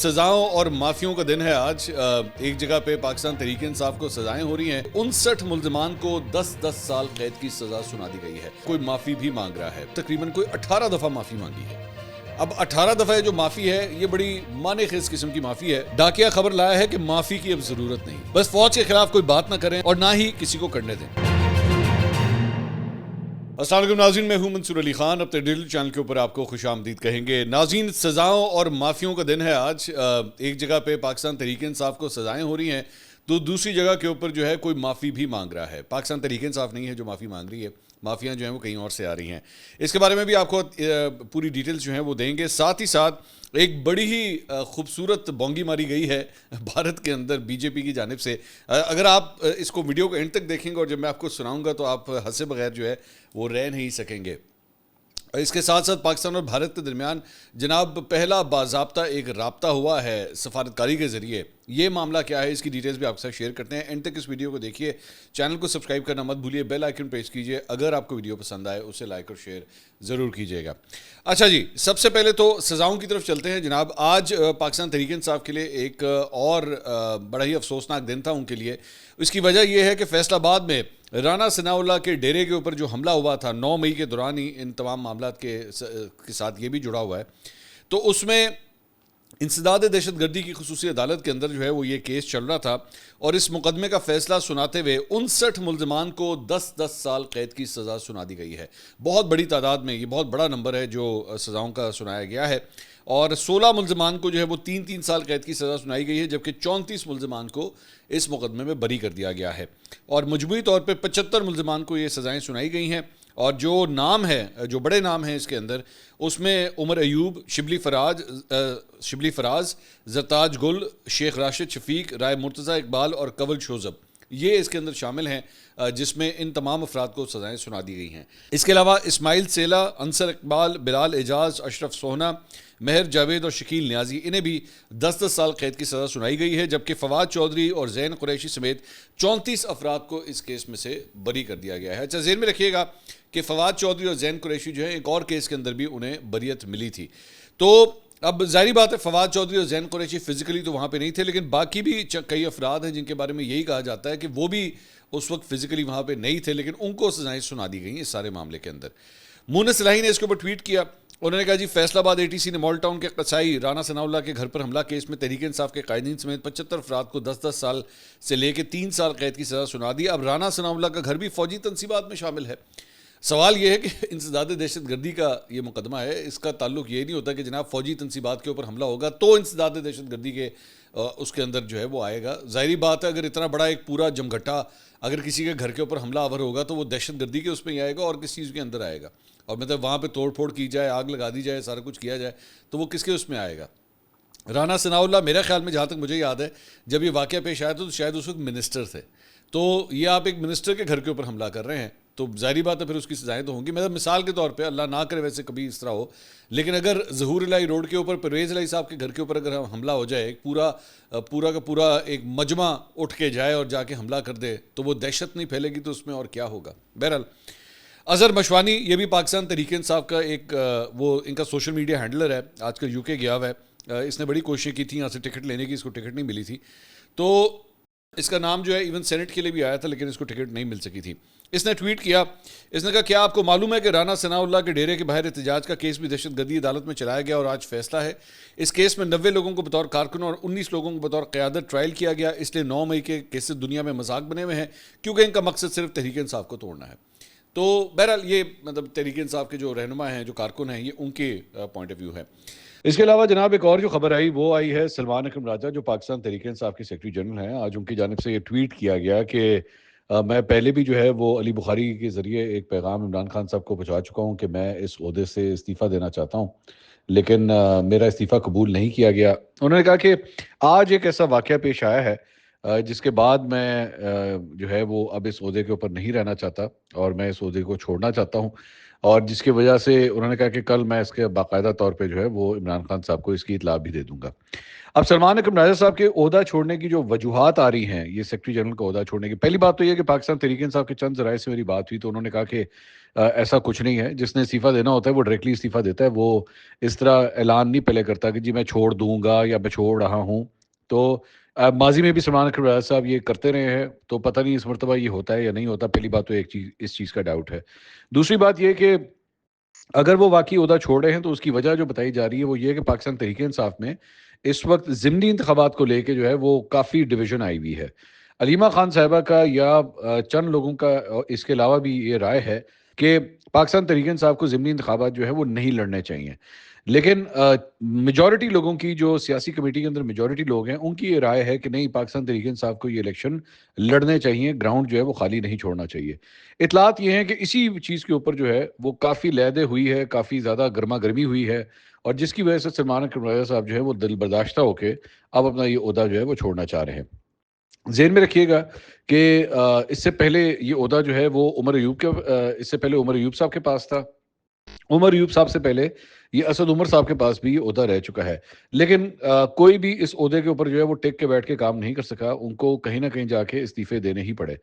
سزاؤں اور معافیوں کا دن ہے آج۔ ایک جگہ پہ پاکستان تحریک انصاف کو سزائیں ہو رہی ہیں۔ 59 ملزمان کو 10 سال قید کی سزا سنا دی گئی ہے۔ کوئی معافی بھی مانگ رہا ہے، تقریباً کوئی 18 دفعہ معافی مانگی ہے۔ اب 18 دفعہ جو معافی ہے یہ بڑی معنی خیز قسم کی معافی ہے۔ ڈاکیا خبر لایا ہے کہ معافی کی اب ضرورت نہیں، بس فوج کے خلاف کوئی بات نہ کریں اور نہ ہی کسی کو کرنے دیں۔ السلام علیکم ناظرین، میں ہوں منصور علی خان، اپنے ڈیجیٹل چینل کے اوپر آپ کو خوش آمدید کہیں گے۔ ناظرین، سزاؤں اور معافیوں کا دن ہے آج۔ ایک جگہ پہ پاکستان تحریک انصاف کو سزائیں ہو رہی ہیں تو دوسری جگہ کے اوپر جو ہے کوئی معافی بھی مانگ رہا ہے۔ پاکستان تحریک انصاف نہیں ہے جو معافی مانگ رہی ہے، معافیاں جو ہیں وہ کہیں اور سے آ رہی ہیں۔ اس کے بارے میں بھی آپ کو پوری ڈیٹیلز جو ہیں وہ دیں گے۔ ساتھ ہی ساتھ ایک بڑی ہی خوبصورت بونگی ماری گئی ہے بھارت کے اندر بی جے پی کی جانب سے۔ اگر آپ اس کو ویڈیو کو اینڈ تک دیکھیں گے اور جب میں آپ کو سناؤں گا تو آپ ہنسے بغیر جو ہے وہ رہ نہیں سکیں گے۔ اس کے ساتھ ساتھ پاکستان اور بھارت کے درمیان جناب پہلا باضابطہ ایک رابطہ ہوا ہے سفارتکاری کے ذریعے۔ یہ معاملہ کیا ہے اس کی ڈیٹیلز بھی آپ کے ساتھ شیئر کرتے ہیں۔ اینڈ تک اس ویڈیو کو دیکھیے، چینل کو سبسکرائب کرنا مت بھولیے، بیل آئیکن پریس کیجیے۔ اگر آپ کو ویڈیو پسند آئے اسے لائک اور شیئر ضرور کیجیے گا۔ اچھا جی، سب سے پہلے تو سزاؤں کی طرف چلتے ہیں جناب۔ آج پاکستان تحریک انصاف کے لیے ایک اور بڑا ہی افسوسناک دن تھا ان کے لیے۔ اس کی وجہ یہ ہے کہ فیصل آباد میں رانا ثناء اللہ کے ڈیرے کے اوپر جو حملہ ہوا تھا 9 مئی کے دوران ہی، ان تمام معاملات کے ساتھ یہ بھی جڑا ہوا ہے، تو اس میں انسداد دہشت گردی کی خصوصی عدالت کے اندر جو ہے وہ یہ کیس چل رہا تھا، اور اس مقدمے کا فیصلہ سناتے ہوئے 59 ملزمان کو 10 سال قید کی سزا سنا دی گئی ہے۔ بہت بڑی تعداد میں، یہ بہت بڑا نمبر ہے جو سزاؤں کا سنایا گیا ہے، اور 16 ملزمان کو جو ہے وہ 3 سال قید کی سزا سنائی گئی ہے، جبکہ 34 ملزمان کو اس مقدمے میں بری کر دیا گیا ہے، اور مجموعی طور پہ 75 ملزمان کو یہ سزائیں سنائی گئی ہیں۔ اور جو نام ہے، جو بڑے نام ہیں اس کے اندر، اس میں عمر ایوب، شبلی فراز، زرتاج گل، شیخ راشد شفیق، رائے مرتضی اقبال اور کنول شوذب، یہ اس کے اندر شامل ہیں، جس میں ان تمام افراد کو سزائیں سنا دی گئی ہیں۔ اس کے علاوہ اسماعیل سیلا، انصر اقبال، بلال اعجاز، اشرف سوہنا، مہر جاوید اور شکیل نیازی، انہیں بھی 10 سال قید کی سزا سنائی گئی ہے، جبکہ فواد چودھری اور زین قریشی سمیت 34 افراد کو اس کیس میں سے بری کر دیا گیا ہے۔ اچھا، ذہن میں رکھیے گا کہ فواد چودھری اور زین قریشی جو ہے ایک اور کیس کے اندر بھی انہیں بریت ملی تھی۔ تو اب ظاہری بات ہے فواد چودھری اور زین قریشی فزیکلی تو وہاں پہ نہیں تھے، لیکن باقی بھی کئی افراد ہیں جن کے بارے میں یہی کہا جاتا ہے کہ وہ بھی اس وقت فزیکلی وہاں پہ نہیں تھے، لیکن ان کو سزائیں سنا دی گئیں اس سارے معاملے کے اندر۔ مونس الہی نے اس کے اوپر ٹویٹ کیا، انہوں نے کہا جی فیصل آباد اے ٹی سی نے مال ٹاؤن کے قصائی رانا ثناء اللہ کے گھر پر حملہ کیس میں تحریک انصاف کے قائدین سمیت 75 افراد کو 10 سال سے لے کے 3 سال قید کی سزا سنا دی۔ اب رانا ثناء اللہ کا گھر بھی فوجی تنصیبات میں شامل ہے۔ سوال یہ ہے کہ انسداد دہشت گردی کا یہ مقدمہ ہے، اس کا تعلق یہ نہیں ہوتا کہ جناب فوجی تنصیبات کے اوپر حملہ ہوگا تو انسداد دہشت گردی کے اس کے اندر جو ہے وہ آئے گا۔ ظاہری بات ہے اگر اتنا بڑا ایک پورا جمگھٹا اگر کسی کے گھر کے اوپر حملہ آور ہوگا تو وہ دہشت گردی کے اس میں ہی آئے گا اور کس چیز کے اندر آئے گا، اور مطلب وہاں پہ توڑ پھوڑ کی جائے، آگ لگا دی جائے، سارا کچھ کیا جائے تو وہ کس کے اس میں آئے گا۔ رانا ثناء اللہ میرے خیال میں، جہاں تک مجھے یاد ہے، جب یہ واقعہ پیش آیا تو شاید اس وقت منسٹر تھے، تو یہ آپ ایک منسٹر کے گھر کے اوپر حملہ کر رہے ہیں تو ظاہری بات ہے پھر اس کی سزائیں تو ہوں گی۔ مطلب مثال کے طور پہ، اللہ نہ کرے ویسے کبھی اس طرح ہو، لیکن اگر ظہور الہی روڈ کے اوپر پرویز الہی صاحب کے گھر کے اوپر اگر حملہ ہو جائے، ایک پورا کا پورا ایک مجمع اٹھ کے جائے اور جا کے حملہ کر دے تو وہ دہشت نہیں پھیلے گی تو اس میں اور کیا ہوگا۔ بہرحال اظہر مشوانی، یہ بھی پاکستان تحریک انصاف کا ایک وہ ان کا سوشل میڈیا ہینڈلر ہے، آج کل یو کے گیا ہوا ہے۔ اس نے بڑی کوششیں کی تھیں یہاں سے ٹکٹ لینے کی، اس کو ٹکٹ نہیں ملی تھی، تو اس کا نام جو ہے ایون سینٹ کے لیے بھی آیا تھا لیکن اس کو ٹکٹ نہیں مل سکی تھی۔ اس نے ٹویٹ کیا، اس نے کہا کیا آپ کو معلوم ہے کہ رانا ثناء اللہ کے ڈیرے کے باہر احتجاج کا کیس بھی دہشت گردی عدالت میں چلایا گیا اور آج فیصلہ ہے۔ اس کیس میں 90 لوگوں کو بطور کارکنوں اور 19 لوگوں کو بطور قیادت ٹرائل کیا گیا، اس لیے 9 مئی کے کیسز دنیا میں مذاق بنے ہوئے ہیں کیونکہ ان کا مقصد صرف تحریک انصاف کو توڑنا ہے۔ تو بہرحال یہ مطلب تحریک انصاف کے جو رہنما ہیں، جو کارکن ہیں، یہ ان کے پوائنٹ آف ویو ہے۔ اس کے علاوہ جناب ایک اور جو خبر آئی وہ آئی ہے سلمان اکرم راجہ، جو پاکستان تحریک انصاف کے سیکرٹری جنرل ہیں۔ آج ان کی جانب سے یہ ٹویٹ کیا گیا کہ میں پہلے بھی جو ہے وہ علی بخاری کے ذریعے ایک پیغام عمران خان صاحب کو پہنچا چکا ہوں کہ میں اس عہدے سے استعفیٰ دینا چاہتا ہوں، لیکن میرا استعفیٰ قبول نہیں کیا گیا۔ انہوں نے کہا کہ آج ایک ایسا واقعہ پیش آیا ہے جس کے بعد میں جو ہے وہ اب اس عہدے کے اوپر نہیں رہنا چاہتا اور میں اس عہدے کو چھوڑنا چاہتا ہوں۔ اور جس کی وجہ سے انہوں نے کہا کہ کل میں اس کے باقاعدہ طور پہ جو ہے وہ عمران خان صاحب کو اس کی اطلاع بھی دے دوں گا۔ اب سلمان اکرم راجہ صاحب کے عہدہ چھوڑنے کی جو وجوہات آ رہی ہیں، یہ سیکرٹری جنرل کا عہدہ چھوڑنے کی، پہلی بات تو یہ کہ پاکستان تحریک انصاف کے چند ذرائع سے میری بات ہوئی تو انہوں نے کہا کہ ایسا کچھ نہیں ہے، جس نے استعفیٰ دینا ہوتا ہے وہ ڈائریکٹلی استعفیٰ دیتا ہے، وہ اس طرح اعلان نہیں پہلے کرتا کہ جی میں چھوڑ دوں گا یا میں چھوڑ رہا ہوں۔ تو ماضی میں بھی سلمان اکرم راجہ صاحب یہ کرتے رہے ہیں، تو پتہ نہیں اس مرتبہ یہ ہوتا ہے یا نہیں ہوتا۔ پہلی بات تو ایک چیز، اس چیز کا ڈاؤٹ ہے۔ دوسری بات یہ کہ اگر وہ واقعی عہدہ چھوڑ رہے ہیں تو اس کی وجہ جو بتائی جا رہی ہے وہ یہ ہے کہ پاکستان تحریک انصاف میں اس وقت ضمنی انتخابات کو لے کے جو ہے وہ کافی ڈویژن آئی ہوئی ہے۔ علیمہ خان صاحبہ کا یا چند لوگوں کا اس کے علاوہ بھی یہ رائے ہے کہ پاکستان تحریک انصاف کو ضمنی انتخابات جو ہے وہ نہیں لڑنے چاہیے، لیکن میجورٹی لوگوں کی، جو سیاسی کمیٹی کے اندر میجورٹی لوگ ہیں، ان کی یہ رائے ہے کہ نہیں، پاکستان تحریک انصاف کو یہ الیکشن لڑنے چاہیے، گراؤنڈ جو ہے وہ خالی نہیں چھوڑنا چاہیے۔ اطلاعات یہ ہیں کہ اسی چیز کے اوپر جو ہے وہ کافی لیدے ہوئی ہے، کافی زیادہ گرما گرمی ہوئی ہے، اور جس کی وجہ سے سلمان اکرم راجہ صاحب جو ہے وہ دل برداشتہ ہو کے اب اپنا یہ عہدہ جو ہے وہ چھوڑنا چاہ رہے ہیں۔ ذہن میں رکھیے گا کہ اس سے پہلے یہ عہدہ جو ہے وہ عمر ایوب کے اس سے پہلے عمر ایوب صاحب کے پاس تھا۔ عمر ایوب صاحب سے پہلے یہ اسد عمر صاحب کے پاس بھی یہ عہدہ رہ چکا ہے، لیکن کوئی بھی اس عہدے کے اوپر جو ہے وہ ٹک کے بیٹھ کے کام نہیں کر سکا، ان کو کہیں نہ کہیں جا کے استعفے دینے ہی پڑے۔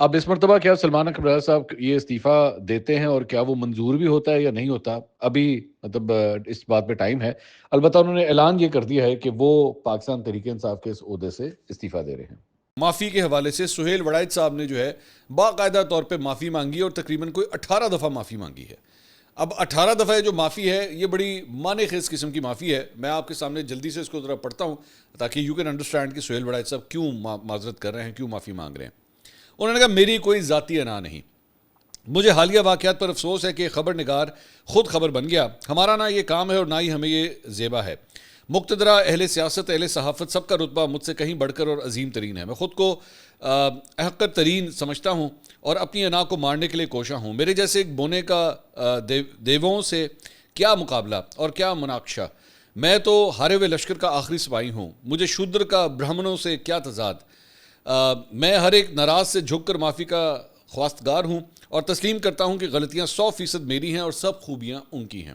اب اس مرتبہ کیا سلمان اکرم راجہ صاحب یہ استعفیٰ دیتے ہیں اور کیا وہ منظور بھی ہوتا ہے یا نہیں ہوتا، ابھی مطلب اس بات پہ ٹائم ہے۔ البتہ انہوں نے اعلان یہ کر دیا ہے کہ وہ پاکستان تحریک انصاف کے اس عہدے سے استعفیٰ دے رہے ہیں۔ معافی کے حوالے سے سہیل وڑائچ صاحب نے جو ہے باقاعدہ طور پہ معافی مانگی اور تقریباً کوئی 18 دفعہ معافی مانگی ہے۔ اب 18 دفعہ جو معافی ہے یہ بڑی معنی خیز قسم کی معافی ہے۔ میں آپ کے سامنے جلدی سے اس کو ذرا پڑھتا ہوں تاکہ یو کین انڈرسٹینڈ کہ سہیل وڑائچ صاحب کیوں معذرت کر رہے ہیں، کیوں معافی مانگ رہے ہیں۔ انہوں نے کہا میری کوئی ذاتی انا نہیں، مجھے حالیہ واقعات پر افسوس ہے کہ خبر نگار خود خبر بن گیا۔ ہمارا نہ یہ کام ہے اور نہ ہی ہمیں یہ زیبا ہے۔ مقتدرہ، اہل سیاست، اہل صحافت، سب کا رتبہ مجھ سے کہیں بڑھ کر اور عظیم ترین ہے۔ میں خود کو احقر ترین سمجھتا ہوں اور اپنی انا کو مارنے کے لیے کوشاں ہوں۔ میرے جیسے ایک بونے کا دیووں سے کیا مقابلہ اور کیا مناقشہ۔ میں تو ہارے ہوئے لشکر کا آخری سپاہی ہوں، مجھے شودر کا برہمنوں سے کیا تضاد۔ میں ہر ایک ناراض سے جھک کر معافی کا خواستگار ہوں اور تسلیم کرتا ہوں کہ غلطیاں 100% میری ہیں اور سب خوبیاں ان کی ہیں۔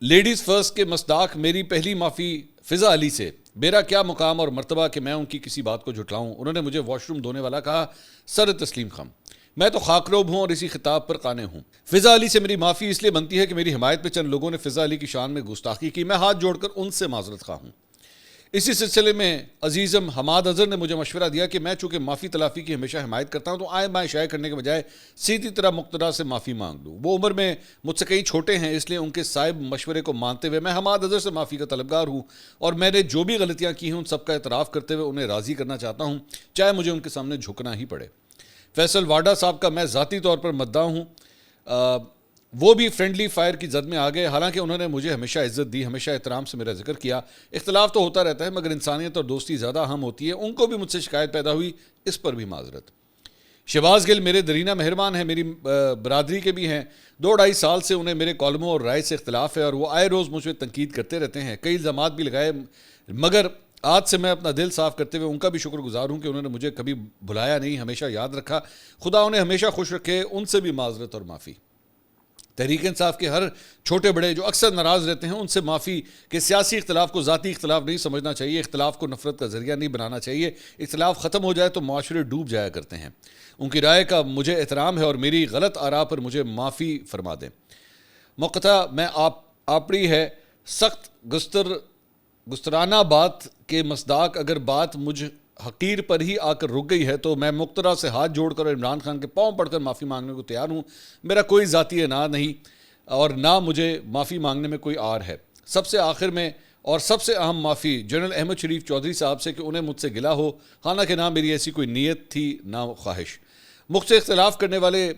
لیڈیز فرسٹ کے مصداق میری پہلی معافی فضا علی سے۔ میرا کیا مقام اور مرتبہ کہ میں ان کی کسی بات کو جھٹلاؤں۔ انہوں نے مجھے واش روم دھونے والا کہا، سر تسلیم خم۔ میں تو خاکروب ہوں اور اسی خطاب پر قانع ہوں۔ فضا علی سے میری معافی اس لیے بنتی ہے کہ میری حمایت میں چند لوگوں نے فضا علی کی شان میں گستاخی کی۔ میں ہاتھ جوڑ کر ان سے معذرت خواہ ہوں۔ اسی سلسلے میں عزیزم حماد اظہر نے مجھے مشورہ دیا کہ میں چونکہ معافی تلافی کی ہمیشہ حمایت کرتا ہوں تو آئے بائیں شائع کرنے کے بجائے سیدھی طرح مقتدیٰ سے معافی مانگ لوں۔ وہ عمر میں مجھ سے کہیں چھوٹے ہیں، اس لیے ان کے صاحب مشورے کو مانتے ہوئے میں حماد اظہر سے معافی کا طلبگار ہوں اور میں نے جو بھی غلطیاں کی ہیں ان سب کا اعتراف کرتے ہوئے انہیں راضی کرنا چاہتا ہوں، چاہے مجھے ان کے سامنے جھکنا ہی پڑے۔ فیصل واڈا صاحب کا میں ذاتی طور پر مداح ہوں، وہ بھی فرینڈلی فائر کی زد میں آ گئے، حالانکہ انہوں نے مجھے ہمیشہ عزت دی، ہمیشہ احترام سے میرا ذکر کیا۔ اختلاف تو ہوتا رہتا ہے مگر انسانیت اور دوستی زیادہ اہم ہوتی ہے۔ ان کو بھی مجھ سے شکایت پیدا ہوئی، اس پر بھی معذرت۔ شہباز گل میرے درینہ مہربان ہیں، میری برادری کے بھی ہیں۔ 2-2.5 سال سے انہیں میرے کالموں اور رائے سے اختلاف ہے اور وہ آئے روز مجھ پہ تنقید کرتے رہتے ہیں، کئی الزامات بھی لگائے، مگر آج سے میں اپنا دل صاف کرتے ہوئے ان کا بھی شکر گزار ہوں کہ انہوں نے مجھے کبھی بھلایا نہیں، ہمیشہ یاد رکھا۔ خدا انہیں ہمیشہ خوش رکھے۔ ان سے بھی معذرت اور معافی۔ تحریک انصاف کے ہر چھوٹے بڑے جو اکثر ناراض رہتے ہیں ان سے معافی کہ سیاسی اختلاف کو ذاتی اختلاف نہیں سمجھنا چاہیے، اختلاف کو نفرت کا ذریعہ نہیں بنانا چاہیے۔ اختلاف ختم ہو جائے تو معاشرے ڈوب جایا کرتے ہیں۔ ان کی رائے کا مجھے احترام ہے اور میری غلط آراء پر مجھے معافی فرما دیں۔ مقطع میں آپڑی ہے سخت گسترانہ بات کے مصداق، اگر بات مجھ حقیر پر ہی آ کر رک گئی ہے تو میں مقتدیٰ سے ہاتھ جوڑ کر اور عمران خان کے پاؤں پڑھ کر معافی مانگنے کو تیار ہوں۔ میرا کوئی ذاتی انا نہیں اور نہ مجھے معافی مانگنے میں کوئی آر ہے۔ سب سے آخر میں اور سب سے اہم معافی جنرل احمد شریف چودھری صاحب سے کہ انہیں مجھ سے گلہ ہو، حالانکہ نہ میری ایسی کوئی نیت تھی نہ خواہش۔ مجھ سے اختلاف کرنے والے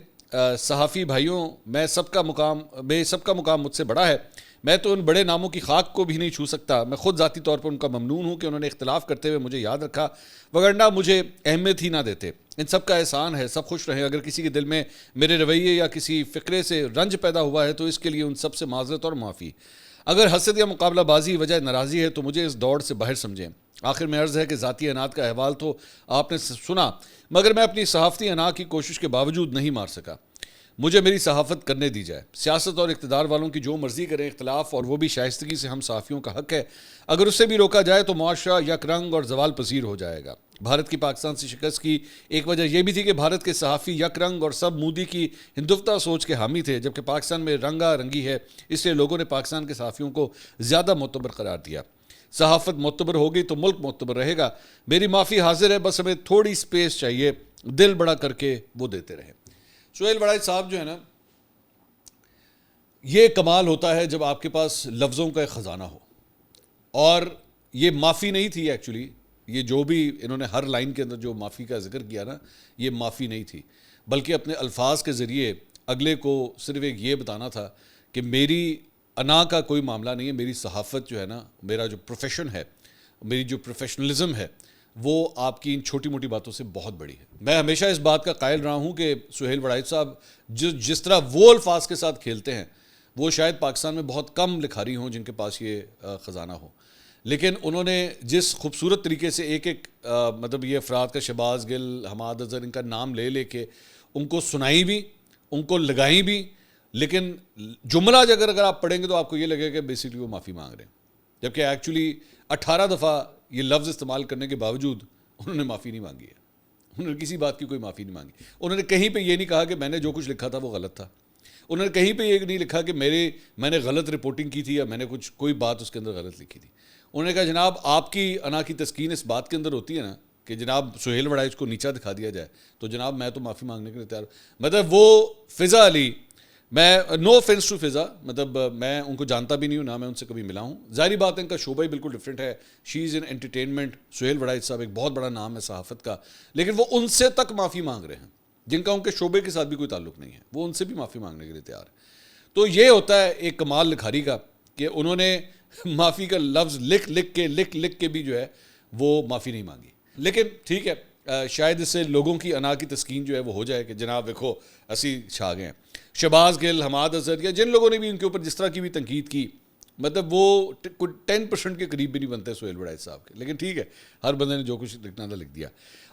صحافی بھائیوں، سب کا مقام مجھ سے بڑا ہے، میں تو ان بڑے ناموں کی خاک کو بھی نہیں چھو سکتا۔ میں خود ذاتی طور پر ان کا ممنون ہوں کہ انہوں نے اختلاف کرتے ہوئے مجھے یاد رکھا، وگرنہ مجھے اہمیت ہی نہ دیتے۔ ان سب کا احسان ہے، سب خوش رہیں۔ اگر کسی کے دل میں میرے رویے یا کسی فقرے سے رنج پیدا ہوا ہے تو اس کے لیے ان سب سے معذرت اور معافی۔ اگر حسد یا مقابلہ بازی وجہ ناراضی ہے تو مجھے اس دوڑ سے باہر سمجھیں۔ آخر میں عرض ہے کہ ذاتی انات کا احوال تو آپ نے سنا، مگر میں اپنی صحافتی انا کی کوشش کے باوجود نہیں مار سکا۔ مجھے میری صحافت کرنے دی جائے. سیاست اور اقتدار والوں کی جو مرضی کریں, اختلاف اور وہ بھی شائستگی سے ہم صحافیوں کا حق ہے. اگر اس سے بھی روکا جائے تو معاشرہ یک رنگ اور زوال پذیر ہو جائے گا. بھارت کی پاکستان سے شکست کی ایک وجہ یہ بھی تھی کہ بھارت کے صحافی یک رنگ اور سب مودی کی ہندوتوا سوچ کے حامی تھے, جبکہ پاکستان میں رنگا رنگی ہے, اس لیے لوگوں نے پاکستان کے صحافیوں کو زیادہ معتبر قرار دیا. صحافت معتبر ہوگی تو ملک معتبر رہے گا. میری معافی حاضر ہے, بس ہمیں تھوڑی سپیس چاہیے, دل بڑا کر کے وہ دیتے رہیں. سہیل وڑائچ صاحب جو ہے نا, یہ کمال ہوتا ہے جب آپ کے پاس لفظوں کا ایک خزانہ ہو. اور یہ معافی نہیں تھی ایکچولی, یہ جو بھی انہوں نے ہر لائن کے اندر جو معافی کا ذکر کیا نا, یہ معافی نہیں تھی, بلکہ اپنے الفاظ کے ذریعے اگلے کو صرف ایک یہ بتانا تھا کہ میری انا کا کوئی معاملہ نہیں ہے, میری صحافت جو ہے نا, میرا جو پروفیشن ہے, میری جو پروفیشنلزم ہے, وہ آپ کی ان چھوٹی موٹی باتوں سے بہت بڑی ہے. میں ہمیشہ اس بات کا قائل رہا ہوں کہ سہیل وڑائچ صاحب جس طرح وہ الفاظ کے ساتھ کھیلتے ہیں, وہ شاید پاکستان میں بہت کم لکھاری ہوں جن کے پاس یہ خزانہ ہو. لیکن انہوں نے جس خوبصورت طریقے سے ایک مطلب یہ افراد کا, شہباز گل, حماد اظہر, ان کا نام لے لے کے ان کو سنائی بھی, ان کو لگائیں بھی, لیکن جملہ اگر آپ پڑھیں گے تو آپ کو یہ لگے کہ بیسکلی وہ معافی مانگ رہے ہیں, جبکہ ایکچولی 18 دفعہ یہ لفظ استعمال کرنے کے باوجود انہوں نے معافی نہیں مانگی ہے. انہوں نے کسی بات کی کوئی معافی نہیں مانگی. انہوں نے کہیں پہ یہ نہیں کہا کہ میں نے جو کچھ لکھا تھا وہ غلط تھا. انہوں نے کہیں پہ یہ نہیں لکھا کہ میں نے غلط رپورٹنگ کی تھی یا میں نے کوئی بات اس کے اندر غلط لکھی تھی. انہوں نے کہا جناب آپ کی انا کی تسکین اس بات کے اندر ہوتی ہے نا کہ جناب سہیل وڑائچ کو نیچا دکھا دیا جائے, تو جناب میں تو معافی مانگنے کے لیے تیار ہوں. مطلب وہ فضا علی, میں نو آفینس ٹو فضا, مطلب میں ان کو جانتا بھی نہیں ہوں, نہ میں ان سے کبھی ملا ہوں. ظاہری بات ہے ان کا شعبہ ہی بالکل ڈفرینٹ ہے. شی از ان انٹرٹینمنٹ. سہیل وڑائچ صاحب ایک بہت بڑا نام ہے صحافت کا, لیکن وہ ان سے تک معافی مانگ رہے ہیں جن کا ان کے شعبے کے ساتھ بھی کوئی تعلق نہیں ہے, وہ ان سے بھی معافی مانگنے کے لیے تیار ہے. تو یہ ہوتا ہے ایک کمال لکھاری کا کہ انہوں نے معافی کا لفظ لکھ کے بھی جو ہے وہ معافی نہیں مانگی. لیکن ٹھیک ہے, شاید اس سے لوگوں کی انا کی تسکین جو ہے وہ ہو جائے کہ جناب دیکھو اسی چھا گئے ہیں. شہباز گل, حماد اظہر یا جن لوگوں نے بھی ان کے اوپر جس طرح کی بھی تنقید کی, مطلب وہ 10% کے قریب بھی نہیں بنتے سہیل وڑائچ صاحب کے. لیکن ٹھیک ہے, ہر بندے نے جو کچھ لکھنا تھا لکھ دیا.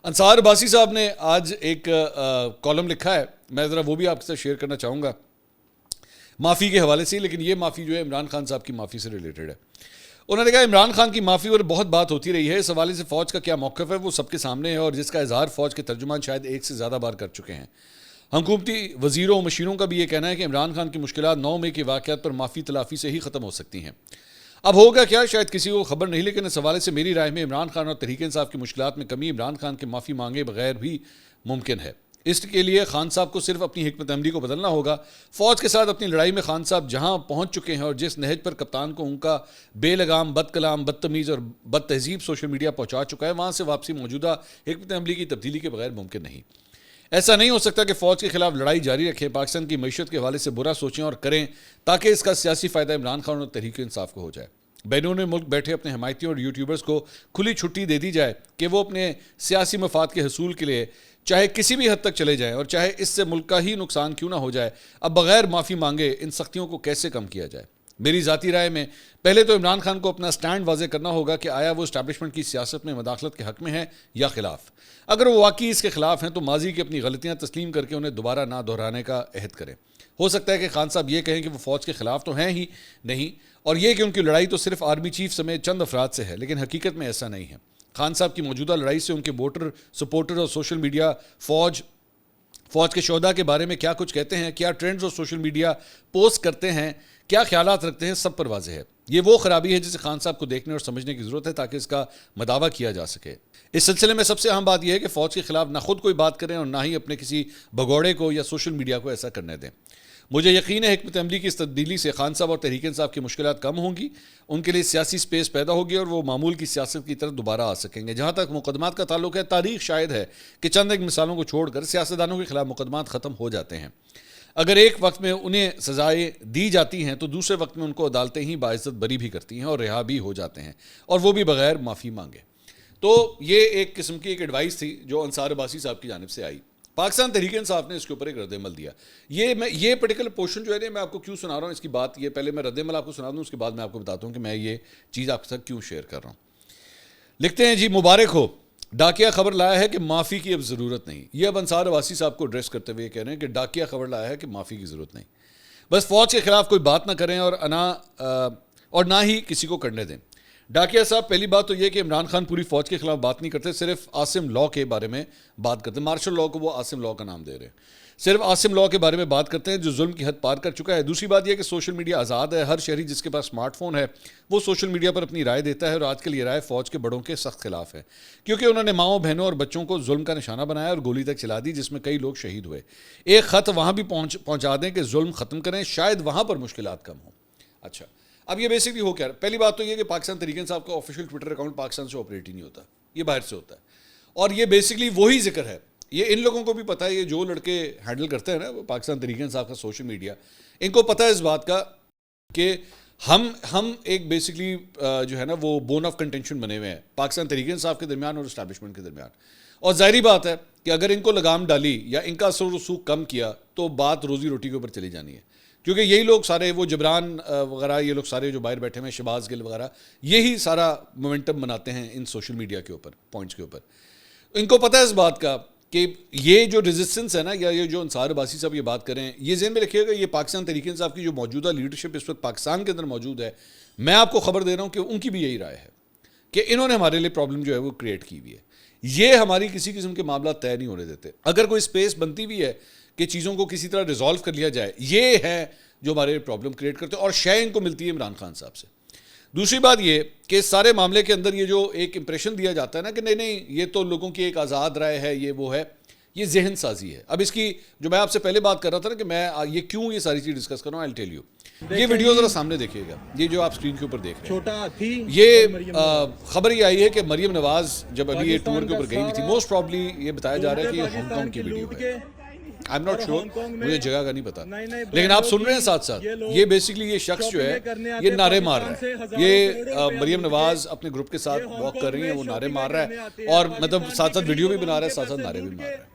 انصار عباسی صاحب نے آج ایک کالم لکھا ہے, میں ذرا وہ بھی آپ کے ساتھ شیئر کرنا چاہوں گا معافی کے حوالے سے, لیکن یہ معافی جو ہے عمران خان صاحب کی معافی سے ریلیٹڈ ہے. انہوں نے کہا عمران خان کی معافی پر بہت بات ہوتی رہی ہے, اس حوالے سے فوج کا کیا موقف ہے وہ سب کے سامنے ہے, اور جس کا اظہار فوج کے ترجمان شاید ایک سے زیادہ بار کر چکے ہیں. حکومتی وزیروں و مشیروں کا بھی یہ کہنا ہے کہ عمران خان کی مشکلات 9 مئی کے واقعات پر معافی تلافی سے ہی ختم ہو سکتی ہیں. اب ہوگا کیا شاید کسی کو خبر نہیں, لیکن اس حوالے سے میری رائے میں عمران خان اور تحریک انصاف کی مشکلات میں کمی عمران خان کے معافی مانگے بغیر بھی ممکن ہے. اس کے لیے خان صاحب کو صرف اپنی حکمت عملی کو بدلنا ہوگا. فوج کے ساتھ اپنی لڑائی میں خان صاحب جہاں پہنچ چکے ہیں اور جس نہج پر کپتان کو ان کا بے لگام, بد کلام, بدتمیز اور بد تہذیب سوشل میڈیا پہنچا چکا ہے, وہاں سے واپسی موجودہ حکمت عملی کی تبدیلی کے بغیر ممکن نہیں. ایسا نہیں ہو سکتا کہ فوج کے خلاف لڑائی جاری رکھیں, پاکستان کی معیشت کے حوالے سے برا سوچیں اور کریں تاکہ اس کا سیاسی فائدہ عمران خان اور تحریک انصاف کو ہو جائے. بیرون ملک بیٹھے اپنے حمایتیوں اور یوٹیوبرز کو کھلی چھٹی دے دی جائے کہ وہ اپنے سیاسی مفاد کے حصول کے لیے چاہے کسی بھی حد تک چلے جائیں, اور چاہے اس سے ملک کا ہی نقصان کیوں نہ ہو جائے. اب بغیر معافی مانگے ان سختیوں کو کیسے کم کیا جائے؟ میری ذاتی رائے میں پہلے تو عمران خان کو اپنا سٹینڈ واضح کرنا ہوگا کہ آیا وہ اسٹیبلشمنٹ کی سیاست میں مداخلت کے حق میں ہے یا خلاف. اگر وہ واقعی اس کے خلاف ہیں تو ماضی کی اپنی غلطیاں تسلیم کر کے انہیں دوبارہ نہ دہرانے کا عہد کریں. ہو سکتا ہے کہ خان صاحب یہ کہیں کہ وہ فوج کے خلاف تو ہیں ہی نہیں, اور یہ کہ ان کی لڑائی تو صرف آرمی چیف سمیت چند افراد سے ہے, لیکن حقیقت میں ایسا نہیں ہے. خان صاحب کی موجودہ لڑائی سے ان کے ووٹر, سپورٹر اور سوشل میڈیا فوج کے شہداء کے بارے میں کیا کچھ کہتے ہیں, کیا ٹرینڈز اور سوشل میڈیا پوسٹ کرتے ہیں, کیا خیالات رکھتے ہیں, سب پر واضح ہے. یہ وہ خرابی ہے جسے خان صاحب کو دیکھنے اور سمجھنے کی ضرورت ہے تاکہ اس کا مداوع کیا جا سکے. اس سلسلے میں سب سے اہم بات یہ ہے کہ فوج کے خلاف نہ خود کوئی بات کریں اور نہ ہی اپنے کسی بھگوڑے کو یا سوشل میڈیا کو ایسا کرنے دیں. مجھے یقین ہے حکمت عملی کی اس تبدیلی سے خان صاحب اور تحریک انصاف کی مشکلات کم ہوں گی, ان کے لیے سیاسی سپیس پیدا ہوگی اور وہ معمول کی سیاست کی طرف دوبارہ آ سکیں گے. جہاں تک مقدمات کا تعلق ہے, تاریخ شاہد ہے کہ چند ایک مثالوں کو چھوڑ کر سیاستدانوں کے خلاف مقدمات ختم ہو جاتے ہیں. اگر ایک وقت میں انہیں سزائیں دی جاتی ہیں تو دوسرے وقت میں ان کو عدالتیں ہی باعزت بری بھی کرتی ہیں اور رہا بھی ہو جاتے ہیں, اور وہ بھی بغیر معافی مانگے. تو یہ ایک قسم کی ایک ایڈوائس تھی جو انصار عباسی صاحب کی جانب سے آئی. پاکستان تحریک انصاف نے اس کے اوپر ایک رد عمل دیا. یہ پرٹیکولر پورشن جو ہے میں آپ کو کیوں سنا رہا ہوں, اس کی بات یہ پہلے میں رد عمل آپ کو سنا دوں, اس کے بعد میں آپ کو بتاتا ہوں کہ میں یہ چیز آپ کے ساتھ کیوں شیئر کر رہا ہوں. لکھتے ہیں جی, مبارک ہو ڈاکیا خبر لایا ہے کہ معافی کی اب ضرورت نہیں. یہ اب انصار عباسی صاحب کو ایڈریس کرتے ہوئے کہہ رہے ہیں کہ ڈاکیا خبر لایا ہے کہ معافی کی ضرورت نہیں, بس فوج کے خلاف کوئی بات نہ کریں اور نہ ہی کسی کو کرنے دیں. ڈاکیا صاحب, پہلی بات تو یہ کہ عمران خان پوری فوج کے خلاف بات نہیں کرتے, صرف عاصم لاء کے بارے میں بات کرتے ہیں. مارشل لاء کو وہ عاصم لاء کا نام دے رہے ہیں, صرف عاصم لاء کے بارے میں بات کرتے ہیں جو ظلم کی حد پار کر چکا ہے. دوسری بات یہ کہ سوشل میڈیا آزاد ہے, ہر شہری جس کے پاس اسمارٹ فون ہے وہ سوشل میڈیا پر اپنی رائے دیتا ہے, اور آج کل یہ رائے فوج کے بڑوں کے سخت خلاف ہے, کیونکہ انہوں نے ماؤں بہنوں اور بچوں کو ظلم کا نشانہ بنایا اور گولی تک چلا دی, جس میں کئی لوگ شہید ہوئے. ایک خط وہاں بھی پہنچا دیں کہ ظلم ختم کریں, شاید وہاں پر مشکلات کم ہوں. اچھا, اب یہ بیسکلی ہو کیا رہا ہے؟ پہلی بات تو یہ کہ پاکستان تحریک انصاف کا آفیشیل ٹویٹر اکاؤنٹ پاکستان سے آپریٹ ہی نہیں ہوتا, یہ باہر سے ہوتا ہے, اور یہ بیسکلی وہی ذکر ہے. یہ ان لوگوں کو بھی پتہ ہے, یہ جو لڑکے ہینڈل کرتے ہیں نا پاکستان تحریک انصاف کا سوشل میڈیا, ان کو پتہ ہے اس بات کا کہ ہم ایک بیسکلی جو ہے نا وہ بون آف کنٹینشن بنے ہوئے ہیں پاکستان تحریک انصاف کے درمیان اور اسٹیبلشمنٹ کے درمیان. اور ظاہری بات ہے کہ اگر ان کو لگام ڈالی یا ان کا اثر و رسوخ کم کیا تو بات روزی روٹی کے اوپر چلی جانی ہے, کیونکہ یہی لوگ سارے, وہ جبران وغیرہ, یہ لوگ سارے جو باہر بیٹھے ہوئے ہیں, شہباز گل وغیرہ, یہی سارا مومنٹم بناتے ہیں ان سوشل میڈیا کے اوپر, پوائنٹس کے اوپر. ان کو پتہ ہے اس بات کا کہ یہ جو ریزسٹنس ہے نا, یا یہ جو انصار عباسی صاحب یہ بات کریں, یہ ذہن میں رکھیے گا, یہ پاکستان تحریک انصاف کی جو موجودہ لیڈرشپ اس وقت پاکستان کے اندر موجود ہے, میں آپ کو خبر دے رہا ہوں کہ ان کی بھی یہی رائے ہے کہ انہوں نے ہمارے لیے پرابلم جو ہے وہ کریٹ کی ہوئی ہے. یہ ہماری کسی قسم کے معاملات طے نہیں ہونے دیتے. اگر کوئی اسپیس بنتی بھی ہے کہ چیزوں کو کسی طرح ریزالو کر لیا جائے, یہ ہے جو ہمارے پرابلم کریٹ کرتے ہیں, اور شے ان کو ملتی ہے عمران خان صاحب سے. دوسری بات یہ کہ اس سارے معاملے کے اندر یہ جو ایک امپریشن دیا جاتا ہے نا کہ نہیں یہ تو لوگوں کی ایک آزاد رائے ہے, یہ وہ ہے, یہ ذہن سازی ہے. اب اس کی جو میں آپ سے پہلے بات کر رہا تھا نا کہ میں یہ کیوں یہ ساری چیز ڈسکس کر رہا ہوں, I'll tell you. یہ ویڈیو ذرا سامنے دیکھیے گا, یہ جو آپ اسکرین کے اوپر دیکھ رہے ہیں, یہ خبر یہ آئی ہے کہ مریم نواز جب ابھی یہ ٹور کے اوپر گئی تھی, موسٹ پرابلی یہ بتایا جا رہا ہے کہ یہ ہانگ کانگ کی ویڈیو ہے. آئی ایم ناٹ شیور, مجھے جگہ کا نہیں پتا, لیکن آپ سن رہے ہیں ساتھ ساتھ یہ بیسکلی یہ شخص جو ہے یہ نعرے مار رہا ہے. یہ مریم نواز اپنے گروپ کے ساتھ واک کر رہی ہیں, وہ نعرے مار رہا ہے, اور مطلب ساتھ ساتھ ویڈیو بھی بنا رہا ہے, ساتھ ساتھ نعرے بھی مار رہا ہے.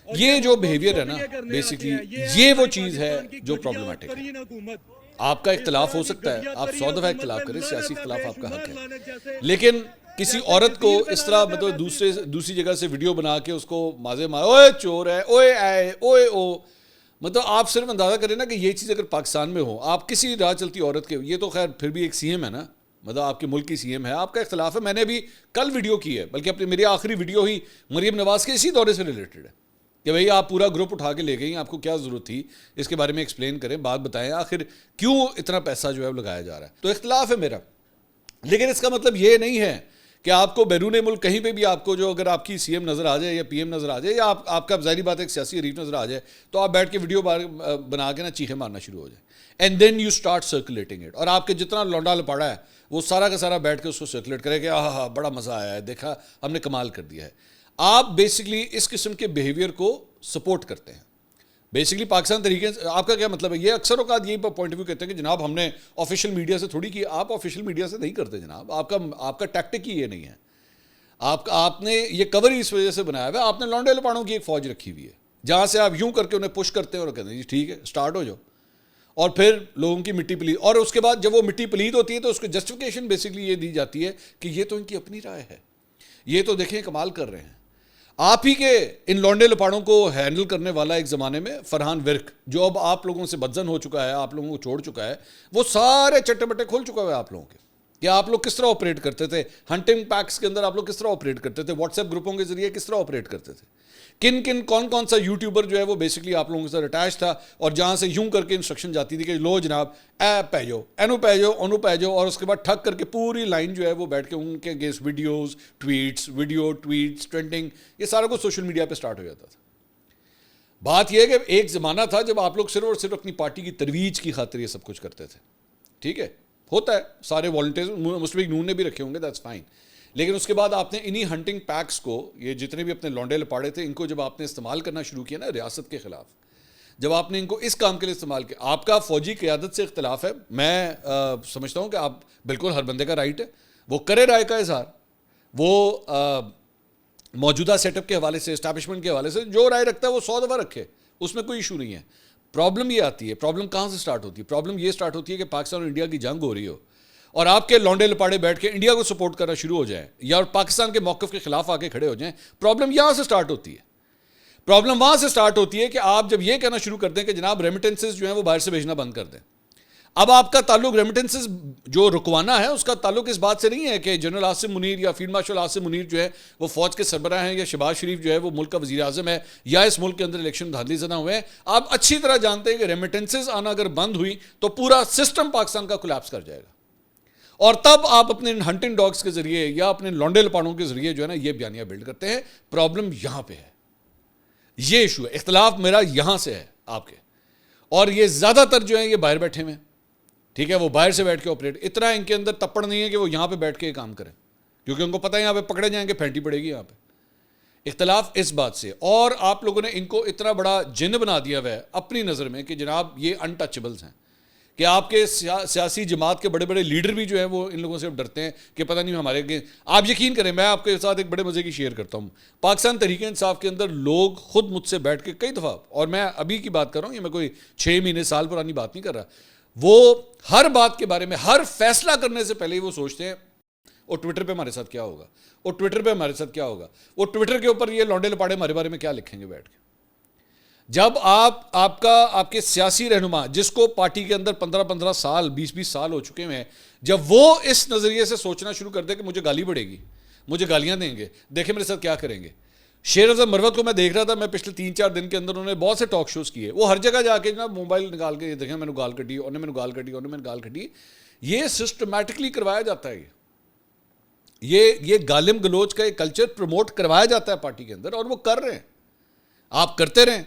یہ جو بیہیویئر ہے نا بیسکلی, یہ وہ چیز ہے جو پرابلمٹک ہے. آپ کا اختلاف ہو سکتا ہے, آپ 100 دفعہ اختلاف کریں, سیاسی اختلاف آپ کا حق ہے, لیکن کسی عورت کو اس طرح مطلب دوسری جگہ سے ویڈیو بنا کے اس کو مازے مار, اوے چور ہے, اوے آئے, اوے او, مطلب آپ صرف اندازہ کریں نا کہ یہ چیز اگر پاکستان میں ہو, آپ کسی راہ چلتی عورت کے, یہ تو خیر پھر بھی ایک سی ایم ہے نا, مطلب آپ کے ملک کی سی ایم ہے, آپ کا اختلاف ہے. میں نے ابھی کل ویڈیو کی ہے, بلکہ میری آخری ویڈیو ہی مریم نواز کے اسی دورے سے ریلیٹڈ ہے کہ بھئی آپ پورا گروپ اٹھا کے لے گئی, آپ کو کیا ضرورت تھی, اس کے بارے میں ایکسپلین کریں, بات بتائیں, آخر کیوں اتنا پیسہ جو ہے لگایا جا رہا ہے. تو اختلاف ہے میرا, لیکن اس کا مطلب یہ نہیں ہے کہ آپ کو بیرون ملک کہیں پہ بھی آپ کو جو اگر آپ کی سی ایم نظر آ جائے یا پی ایم نظر آ جائے, یا آپ کا ظاہری بات ایک سیاسی حریف نظر آ جائے, تو آپ بیٹھ کے ویڈیو بنا کے نا چیخیں مارنا شروع ہو جائے, and then you start circulating it, اور آپ کے جتنا لونڈا لپاڑا ہے وہ سارا کا سارا بیٹھ کے اس کو سرکولیٹ کرے کہ ہاں ہاں بڑا مزہ آیا ہے, دیکھا ہم نے کمال کر دیا ہے. آپ بیسکلی اس قسم کے بیہیویئر کو سپورٹ کرتے ہیں. بیسکلی پاکستان طریقے سے آپ کا کیا مطلب ہے, یہ اکثر اوقات یہی پوائنٹ آف ویو کہتے ہیں کہ جناب ہم نے آفیشیل میڈیا سے تھوڑی کی. آپ آفیشیل میڈیا سے نہیں کرتے جناب, آپ کا ٹیکٹک ہی یہ نہیں ہے. آپ نے یہ کور ہی اس وجہ سے بنایا ہوا ہے, آپ نے لونڈے لپاڑوں کی ایک فوج رکھی ہوئی ہے جہاں سے آپ یوں کر کے انہیں پش کرتے ہیں اور کہتے ہیں جی ٹھیک ہے اسٹارٹ ہو جاؤ, اور پھر لوگوں کی مٹی پلید, اور اس کے بعد جب وہ مٹی پلید ہوتی ہے تو اس کی جسٹیفیکیشن بیسکلی یہ دی جاتی ہے کہ یہ تو ان کی اپنی رائے ہے, یہ تو دیکھیں کمال کر رہے ہیں. آپ ہی کے ان لونڈے لپاڑوں کو ہینڈل کرنے والا ایک زمانے میں فرحان ورک, جو اب آپ لوگوں سے بدزن ہو چکا ہے, آپ لوگوں کو چھوڑ چکا ہے, وہ سارے چٹے بٹے کھول چکا ہے آپ لوگوں کے کہ آپ لوگ کس طرح آپریٹ کرتے تھے, ہنٹنگ پیکس کے اندر آپ لوگ کس طرح آپریٹ کرتے تھے, واٹس ایپ گروپوں کے ذریعے کس طرح آپریٹ کرتے تھے, کون سا یوٹیوبر جو ہے وہ بیسکلی آپ لوگوں کے ساتھ اٹیچ تھا, اور جہاں سے یوں کر کے انسٹرکشن جاتی تھی کہ لو جناب اے پیجو اینو پیجو اونو پیجو, اور اس کے بعد ٹھک کر کے پوری لائن جو ہے وہ بیٹھ کے ان کے اگینسٹ ویڈیوز ٹویٹس ٹرینڈنگ, یہ سارا کچھ سوشل میڈیا پہ سٹارٹ ہو جاتا تھا. بات یہ ہے کہ ایک زمانہ تھا جب آپ لوگ صرف اور صرف اپنی پارٹی کی ترویج کی خاطر یہ سب کچھ کرتے تھے, ٹھیک ہے, ہوتا ہے, سارے والنٹیئرز مسلم لیگ نون نے بھی رکھے ہوں گے, دیٹس فائن. لیکن اس کے بعد آپ نے انہی ہنٹنگ پیکس کو, یہ جتنے بھی اپنے لونڈے لپاڑے تھے, ان کو جب آپ نے استعمال کرنا شروع کیا نا ریاست کے خلاف, جب آپ نے ان کو اس کام کے لیے استعمال کیا, آپ کا فوجی قیادت سے اختلاف ہے, میں سمجھتا ہوں کہ آپ بالکل ہر بندے کا رائٹ ہے, وہ کرے رائے کا اظہار, وہ موجودہ سیٹ اپ کے حوالے سے, اسٹیبلشمنٹ کے حوالے سے جو رائے رکھتا ہے وہ 100 دفعہ رکھے, اس میں کوئی ایشو نہیں ہے. پرابلم یہ آتی ہے, پرابلم کہاں سے سٹارٹ ہوتی ہے, پرابلم یہ سٹارٹ ہوتی ہے کہ پاکستان اور انڈیا کی جنگ ہو رہی ہو, اور آپ کے لونڈے لپاڑے بیٹھ کے انڈیا کو سپورٹ کرنا شروع ہو جائیں یا پاکستان کے موقف کے خلاف آ کے کھڑے ہو جائیں, پرابلم یہاں سے سٹارٹ ہوتی ہے. پرابلم وہاں سے سٹارٹ ہوتی ہے کہ آپ جب یہ کہنا شروع کر دیں کہ جناب ریمیٹنسز جو ہیں وہ باہر سے بھیجنا بند کر دیں. اب آپ کا تعلق ریمیٹنسز جو رکوانا ہے اس کا تعلق اس بات سے نہیں ہے کہ جنرل عاصم منیر یا فیلڈ مارشل عاصم منیر جو ہے وہ فوج کے سربراہ ہیں, یا شہباز شریف جو ہے وہ ملک کا وزیر اعظم ہے, یا اس ملک کے اندر الیکشن دھاندلی زدہ ہوئے ہیں. آپ اچھی طرح جانتے ہیں کہ ریمیٹنسز آنا اگر بند ہوئی تو پورا سسٹم پاکستان کا کولیپس کر جائے گا, اور تب آپ اپنے ہنٹنگ ڈاگز کے ذریعے یا اپنے لونڈے لپاڑوں کے ذریعے جو ہے نا یہ بیانیاں بلڈ کرتے ہیں. پرابلم یہاں پہ ہے, یہ ایشو ہے. اختلاف میرا یہاں سے ہے آپ کے, اور یہ زیادہ تر جو ہیں یہ باہر بیٹھے ہوئے ہیں, ٹھیک ہے, وہ باہر سے بیٹھ کے آپریٹ, اتنا ان کے اندر تپڑ نہیں ہے کہ وہ یہاں پہ بیٹھ کے یہ کام کریں, کیونکہ ان کو پتہ ہے یہاں پہ پکڑے جائیں گے, پھینٹی پڑے گی یہاں پہ. اختلاف اس بات سے, اور آپ لوگوں نے ان کو اتنا بڑا جن بنا دیا ہوا ہے اپنی نظر میں کہ جناب یہ ان ٹچبلز ہیں, کہ آپ کے سیاسی جماعت کے بڑے بڑے لیڈر بھی جو ہیں وہ ان لوگوں سے ڈرتے ہیں کہ پتہ نہیں ہمارے. آپ یقین کریں, میں آپ کے ساتھ ایک بڑے مزے کی شیئر کرتا ہوں. پاکستان تحریک انصاف کے اندر لوگ خود مجھ سے بیٹھ کے کئی دفعہ, اور میں ابھی کی بات کر رہا ہوں, یہ میں کوئی 6 مہینے سال پرانی بات نہیں کر رہا, وہ ہر بات کے بارے میں ہر فیصلہ کرنے سے پہلے ہی وہ سوچتے ہیں اور ٹویٹر پہ ہمارے ساتھ کیا ہوگا, اور ٹویٹر پہ ہمارے ساتھ کیا ہوگا, وہ ٹویٹر کے اوپر یہ لونڈے لپاڑے ہمارے بارے میں کیا لکھیں گے بیٹھ کے. جب آپ کے سیاسی رہنما جس کو پارٹی کے اندر 15 سال 20 سال ہو چکے ہیں, جب وہ اس نظریے سے سوچنا شروع کر دے کہ مجھے گالی پڑے گی, مجھے گالیاں دیں گے, دیکھیں میرے ساتھ کیا کریں گے. شیر افضل مروت کو میں دیکھ رہا تھا, میں پچھلے 3-4 دن کے اندر انہوں نے بہت سے ٹاک شوز کیے, وہ ہر جگہ جا کے جناب موبائل نکال کے دیکھیں میں نے گال کٹی, انہوں نے میں نے گال کٹی, انہوں نے میں نے گال کٹی. یہ سسٹمیٹکلی کروایا جاتا ہے, یہ گالم گلوچ کا ایک کلچر پروموٹ کروایا جاتا ہے پارٹی کے اندر, اور وہ کر رہے ہیں, آپ کرتے رہیں.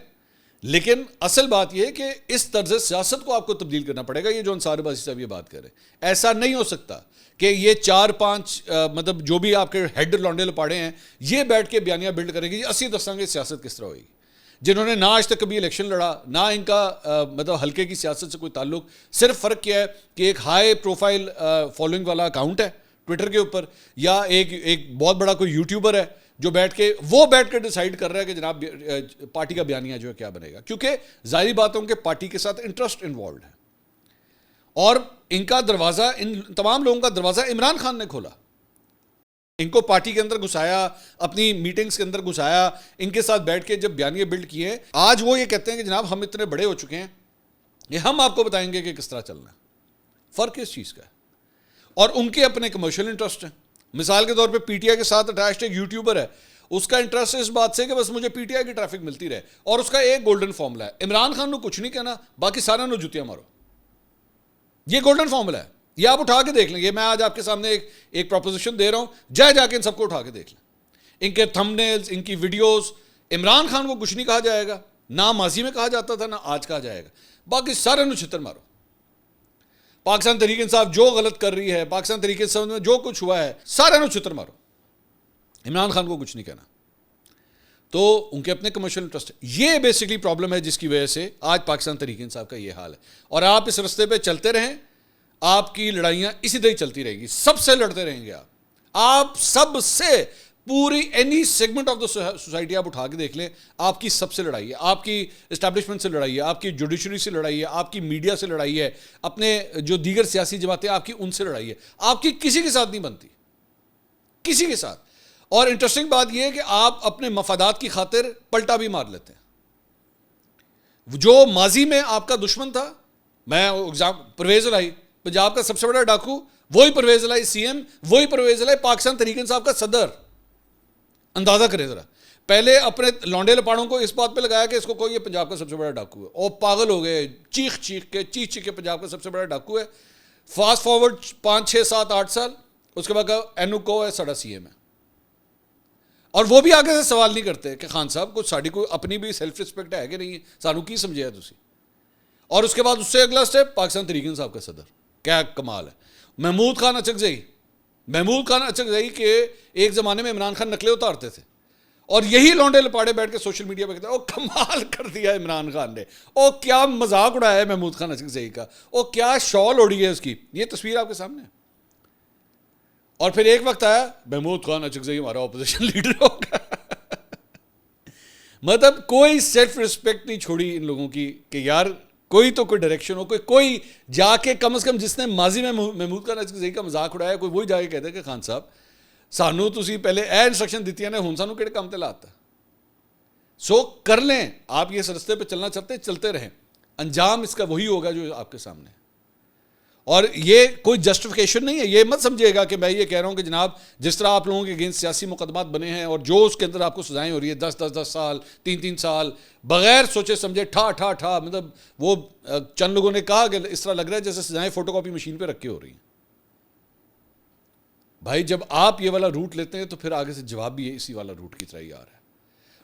لیکن اصل بات یہ ہے کہ اس طرز سیاست کو آپ کو تبدیل کرنا پڑے گا. یہ جو انصار عباسی صاحب یہ بات کر رہے ہیں, ایسا نہیں ہو سکتا کہ یہ 4-5 مطلب جو بھی آپ کے ہیڈ لونڈے لپاڑے ہیں یہ بیٹھ کے بیانیاں بلڈ کریں گے 80 دساں گے سیاست کس طرح ہوئے گی, جنہوں نے نہ آج تک کبھی الیکشن لڑا, نہ ان کا مطلب حلقے کی سیاست سے کوئی تعلق. صرف فرق کیا ہے کہ ایک ہائی پروفائل فالوئنگ والا اکاؤنٹ ہے ٹویٹر کے اوپر, یا ایک بہت بڑا کوئی یوٹیوبر ہے جو بیٹھ کے ڈیسائیڈ کر رہا ہے کہ جناب پارٹی کا بیانیہ جو ہے کیا بنے گا. کیونکہ ظاہری باتوں کے پارٹی کے ساتھ انٹرسٹ انوالوڈ ہے, اور ان کا دروازہ, ان تمام لوگوں کا دروازہ عمران خان نے کھولا. ان کو پارٹی کے اندر گھسایا, اپنی میٹنگز کے اندر گھسایا, ان کے ساتھ بیٹھ کے جب بیانیے بلڈ کیے. آج وہ یہ کہتے ہیں کہ جناب ہم اتنے بڑے ہو چکے ہیں, یہ ہم آپ کو بتائیں گے کہ کس طرح چلنا ہے. فرق اس چیز کا ہے, اور ان کے اپنے کمرشل انٹرسٹ ہیں. مثال کے طور پہ پی ٹی آئی کے ساتھ اٹیچڈ ایک یوٹیوبر ہے, اس کا انٹرسٹ اس بات سے کہ بس مجھے پی ٹی آئی کی ٹریفک ملتی رہے, اور اس کا ایک گولڈن فارمولا ہے, عمران خان کو کچھ نہیں کہنا, باقی سارا نو جوتیاں مارو. یہ گولڈن فارمولا ہے, یہ آپ اٹھا کے دیکھ لیں. یہ میں آج آپ کے سامنے ایک پروپوزیشن دے رہا ہوں, جا کے ان سب کو اٹھا کے دیکھ لیں. ان کے تھم نیلز, ان کی ویڈیوز, عمران خان کو کچھ نہیں کہا جائے گا, نہ ماضی میں کہا جاتا تھا نہ آج کہا جائے گا, باقی سارے نو چھتر مارو. پاکستان تحریک انصاف جو غلط کر رہی ہے, پاکستان تحریک انصاف میں جو کچھ ہوا ہے, سارے نو چھتر مارو, عمران خان کو کچھ نہیں کہنا. تو ان کے اپنے کمرشل انٹرسٹ ہے. یہ بیسکلی پرابلم ہے جس کی وجہ سے آج پاکستان تحریک انصاف کا یہ حال ہے. اور آپ اس رستے پہ چلتے رہیں, آپ کی لڑائیاں اسی طرح چلتی رہیں گی, سب سے لڑتے رہیں گے. آپ سب سے پوری any segment of the society آپ اٹھا کے دیکھ لیں, آپ کی سب سے لڑائی ہے, آپ کی اسٹیبلشمنٹ سے لڑائی ہے, آپ کی جوڈیشری سے لڑائی ہے, آپ کی میڈیا سے لڑائی ہے, اپنے جو دیگر سیاسی جماعتیں آپ کی ان سے لڑائی ہے. آپ کی کسی کے ساتھ نہیں بنتی, کسی کے ساتھ. اور انٹرسٹنگ بات یہ ہے کہ آپ اپنے مفادات کی خاطر پلٹا بھی مار لیتے ہیں. جو ماضی میں آپ کا دشمن تھا, میں پرویز الہی پنجاب کا سب سے بڑا ڈاکو, وہی پرویز الہی سی ایم, وہی پرویز الہی پاکستان تحریک انصاف کا صدر. اندازہ کریں ذرا, پہلے اپنے لونڈے لپاڑوں کو اس بات پہ لگایا کہ اس کو کوئی یہ پنجاب کا سب سے بڑا ڈاکو ہے, اور پاگل ہو گئے, چیخ کے پنجاب کا سب سے بڑا ڈاکو ہے. فاسٹ فارورڈ 5 6 7 8 سال, اس کے بعد اینو کو ہے ساڑا سی ایم ہے. اور وہ بھی آگے سے سوال نہیں کرتے کہ خان صاحب کچھ ساڑی کوئی اپنی بھی سیلف رسپیکٹ ہے کہ نہیں, سانو کی سمجھے تسی. اور اس کے بعد اس سے اگلا سٹیپ پاکستان تحریک انصاف کا صدر. کیا کمال ہے. محمود خان اچکزئی کے ایک زمانے میں عمران خان نقلیں اتارتے تھے, اور یہی لونڈے لپاڑے بیٹھ کے سوشل میڈیا پہ کہتے ہیں او کمال کر دیا عمران خان نے, او کیا مذاق اڑایا ہے محمود خان اچکزئی کا, او کیا شال اڑی ہے اس کی. یہ تصویر آپ کے سامنے ہے. اور پھر ایک وقت آیا محمود خان اچکزئی ہمارا اپوزیشن لیڈر ہوگا. مطلب کوئی سیلف رسپیکٹ نہیں چھوڑی ان لوگوں کی کہ یار کوئی تو کوئی ڈائریکشن ہو, کوئی جا کے کم از کم جس نے ماضی میں محمود خان اچکزئی کا مذاق اڑایا, کوئی وہی جا کے کہتے کہ خان صاحب سانو تسی پہلے اے انسٹرکشن دیتی نے, ہن سانو کہڑے کام تے لاتا. سو کر لیں آپ, یہ اس رستے پہ چلنا چاہتے ہیں چلتے رہیں, انجام اس کا وہی ہوگا جو آپ کے سامنے ہے. اور یہ کوئی جسٹیفیکیشن نہیں ہے, یہ مت سمجھے گا کہ میں یہ کہہ رہا ہوں کہ جناب جس طرح آپ لوگوں کے اگینسٹ سیاسی مقدمات بنے ہیں اور جو اس کے اندر آپ کو سزائیں ہو رہی ہے 10 سال 3 سال بغیر سوچے سمجھے ٹھا مطلب وہ چند لوگوں نے کہا کہ اس طرح لگ رہا ہے جیسے سزائیں فوٹو کاپی مشین پہ رکھ کے ہو رہی ہیں. بھائی جب آپ یہ والا روٹ لیتے ہیں تو پھر آگے سے جواب بھی اسی والا روٹ کی طرح ہی آ رہا ہے.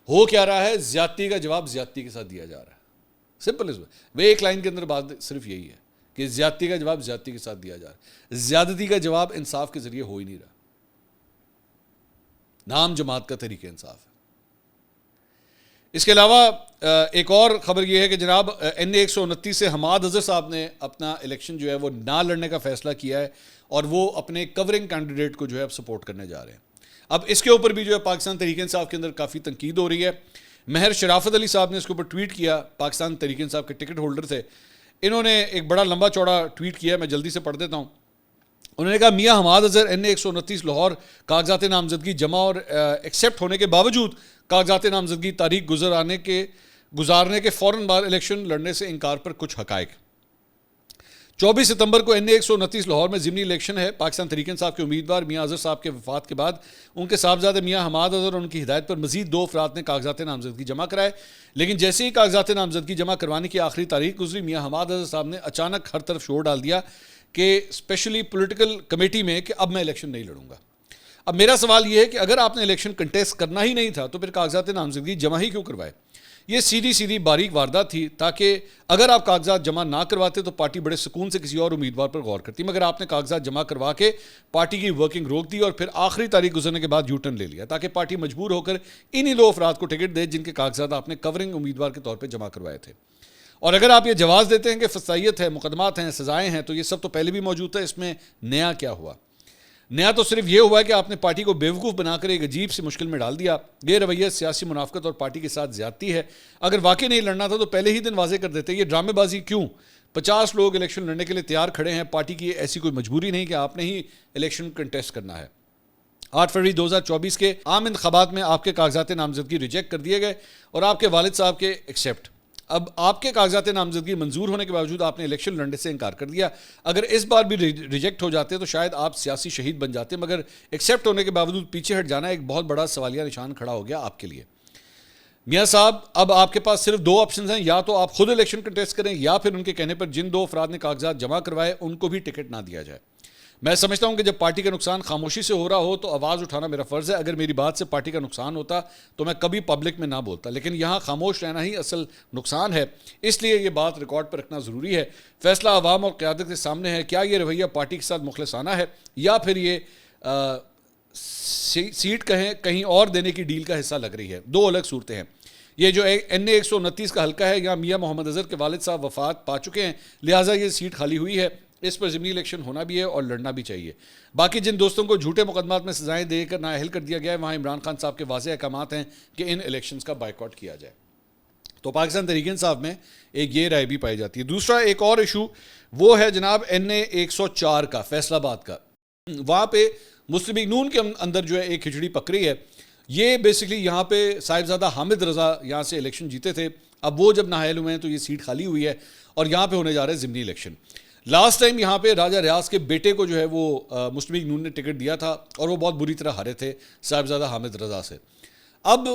ہو کیا رہا ہے, زیادتی کا جواب زیادتی کے ساتھ دیا جا رہا ہے. سمپل از وہ ایک لائن کے اندر بات صرف یہی ہے کہ زیادتی کا جواب زیادتی کے ساتھ دیا جا رہا ہے. زیادتی کا جواب انصاف کے ذریعے ہو ہی نہیں رہا. نام جماعت کا طریقہ انصاف ہے. اس کے علاوہ ایک اور خبر یہ ہے کہ جناب NA-129 سے حماد اظہر صاحب نے اپنا الیکشن جو ہے وہ نہ لڑنے کا فیصلہ کیا ہے اور وہ اپنے کورنگ کینڈیڈیٹ کو جو ہے اب سپورٹ کرنے جا رہے ہیں. اب اس کے اوپر بھی جو ہے پاکستان تحریک انصاف کے اندر کافی تنقید ہو رہی ہے. مہر شرافت علی صاحب نے اس کے اوپر ٹویٹ کیا, پاکستان تحریک انصاف کے ٹکٹ ہولڈر تھے. انہوں نے ایک بڑا لمبا چوڑا ٹویٹ کیا ہے, میں جلدی سے پڑھ دیتا ہوں. انہوں نے کہا میاں حماد اظہر NA-129 لاہور کاغذات نامزدگی جمع اور ایکسیپٹ ہونے کے باوجود کاغذات نامزدگی تاریخ گزارنے کے فوراً بعد الیکشن لڑنے سے انکار پر کچھ حقائق. 24 ستمبر کو NA-129 لاہور میں ضمنی الیکشن ہے. پاکستان تحریک انصاف کے امیدوار میاں اظہر صاحب کے وفات کے بعد ان کے صاحبزادے میاں حماد اظہر اور ان کی ہدایت پر مزید 2 افراد نے کاغذات نامزدگی جمع کرائے, لیکن جیسے ہی کاغذات نامزدگی جمع کروانے کی آخری تاریخ گزری, میاں حماد اظہر صاحب نے اچانک ہر طرف شور ڈال دیا کہ اسپیشلی پولیٹیکل کمیٹی میں کہ اب میں الیکشن نہیں لڑوں گا. اب میرا سوال یہ ہے کہ اگر آپ نے الیکشن کنٹیسٹ کرنا ہی نہیں تھا تو پھر کاغذات نامزدگی جمع ہی کیوں کروائے؟ یہ سیدھی باریک واردات تھی, تاکہ اگر آپ کاغذات جمع نہ کرواتے تو پارٹی بڑے سکون سے کسی اور امیدوار پر غور کرتی, مگر آپ نے کاغذات جمع کروا کے پارٹی کی ورکنگ روک دی اور پھر آخری تاریخ گزرنے کے بعد یو ٹرن لے لیا, تاکہ پارٹی مجبور ہو کر انہی 2 افراد کو ٹکٹ دے جن کے کاغذات آپ نے کورنگ امیدوار کے طور پہ جمع کروائے تھے. اور اگر آپ یہ جواز دیتے ہیں کہ فسائیت ہے, مقدمات ہیں, سزائیں ہیں, تو یہ سب تو پہلے بھی موجود تھا. اس میں نیا کیا ہوا؟ نیا تو صرف یہ ہوا ہے کہ آپ نے پارٹی کو بیوقوف بنا کر ایک عجیب سی مشکل میں ڈال دیا. یہ رویہ سیاسی منافقت اور پارٹی کے ساتھ زیادتی ہے. اگر واقعی نہیں لڑنا تھا تو پہلے ہی دن واضح کر دیتے. یہ ڈرامے بازی کیوں؟ 50 لوگ الیکشن لڑنے کے لیے تیار کھڑے ہیں. پارٹی کی ایسی کوئی مجبوری نہیں کہ آپ نے ہی الیکشن کنٹیسٹ کرنا ہے. 8 فروری 2024 کے عام انتخابات میں آپ کے کاغذات نامزدگی ریجیکٹ کر دیے گئے اور آپ کے والد صاحب کے ایکسیپٹ. اب آپ کے کاغذات نامزدگی منظور ہونے کے باوجود آپ نے الیکشن لڑنے سے انکار کر دیا. اگر اس بار بھی ریجیکٹ ہو جاتے تو شاید آپ سیاسی شہید بن جاتے, مگر ایکسیپٹ ہونے کے باوجود پیچھے ہٹ جانا ایک بہت بڑا سوالیہ نشان کھڑا ہو گیا آپ کے لیے. میاں صاحب اب آپ کے پاس صرف 2 آپشنز ہیں, یا تو آپ خود الیکشن کنٹیسٹ کریں یا پھر ان کے کہنے پر جن 2 افراد نے کاغذات جمع کروائے ان کو بھی ٹکٹ نہ دیا جائے. میں سمجھتا ہوں کہ جب پارٹی کا نقصان خاموشی سے ہو رہا ہو تو آواز اٹھانا میرا فرض ہے. اگر میری بات سے پارٹی کا نقصان ہوتا تو میں کبھی پبلک میں نہ بولتا, لیکن یہاں خاموش رہنا ہی اصل نقصان ہے, اس لیے یہ بات ریکارڈ پر رکھنا ضروری ہے. فیصلہ عوام اور قیادت کے سامنے ہے. کیا یہ رویہ پارٹی کے ساتھ مخلصانہ ہے یا پھر یہ سیٹ کہیں اور دینے کی ڈیل کا حصہ لگ رہی ہے؟ 2 الگ صورتیں ہیں. یہ جو NA-129 کا حلقہ ہے, یہاں میاں محمد اظہر کے والد صاحب وفات پا چکے ہیں, لہٰذا یہ سیٹ خالی ہوئی ہے. اس پر ضمنی الیکشن ہونا بھی ہے اور لڑنا بھی چاہیے. باقی جن دوستوں کو جھوٹے مقدمات میں سزائیں دے کر نااہل کر دیا گیا ہے, وہاں عمران خان صاحب کے واضح احکامات ہیں کہ ان الیکشنز کا بائیکاٹ کیا جائے. تو پاکستان تحریک انصاف میں ایک یہ رائے بھی پائی جاتی ہے. دوسرا ایک اور ایشو وہ ہے جناب NA-104 کا, فیصل آباد کا. وہاں پہ مسلم لیگ نون کے اندر جو ہے ایک کھچڑی پکڑی ہے. یہ بیسکلی یہاں پہ صاحبزادہ حامد رضا یہاں سے الیکشن جیتے تھے. اب وہ جب نااہل ہوئے ہیں تو یہ سیٹ خالی ہوئی ہے اور یہاں پہ ہونے جا رہا ہے ضمنی الیکشن. لاسٹ ٹائم یہاں پہ راجہ ریاض کے بیٹے کو جو ہے وہ مسلم لیگ نون نے ٹکٹ دیا تھا اور وہ بہت بری طرح ہارے تھے صاحبزادہ حامد رضا سے. اب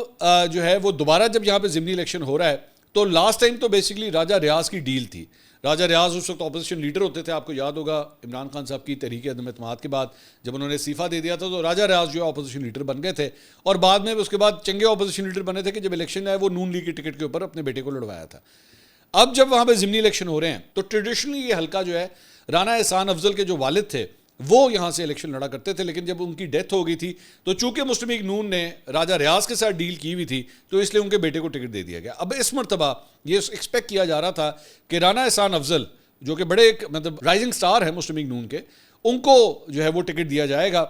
جو ہے وہ دوبارہ جب یہاں پہ ضمنی الیکشن ہو رہا ہے تو لاسٹ ٹائم تو بیسکلی راجہ ریاض کی ڈیل تھی. راجہ ریاض اس وقت اپوزیشن لیڈر ہوتے تھے. آپ کو یاد ہوگا عمران خان صاحب کی تحریک عدم اعتماد کے بعد جب انہوں نے استعفیٰ دے دیا تھا تو راجہ ریاض جو ہے اپوزیشن لیڈر بن گئے تھے, اور بعد میں اس کے بعد چنگے اپوزیشن لیڈر بنے تھے کہ جب الیکشن آئے وہ نون لیگ کی ٹکٹ کے اوپر اپنے بیٹے کو لڑوایا تھا. اب جب وہاں پہ ضمنی الیکشن ہو رہے ہیں تو ٹریڈیشنلی یہ حلقہ جو ہے رانا احسان افضل کے جو والد تھے وہ یہاں سے الیکشن لڑا کرتے تھے, لیکن جب ان کی ڈیتھ ہو گئی تھی تو چونکہ مسلم لیگ نون نے راجہ ریاض کے ساتھ ڈیل کی ہوئی تھی تو اس لیے ان کے بیٹے کو ٹکٹ دے دیا گیا. اب اس مرتبہ یہ ایکسپیکٹ کیا جا رہا تھا کہ رانا احسان افضل جو کہ بڑے ایک مطلب رائزنگ سٹار ہے مسلم لیگ نون کے, ان کو جو ہے وہ ٹکٹ دیا جائے گا.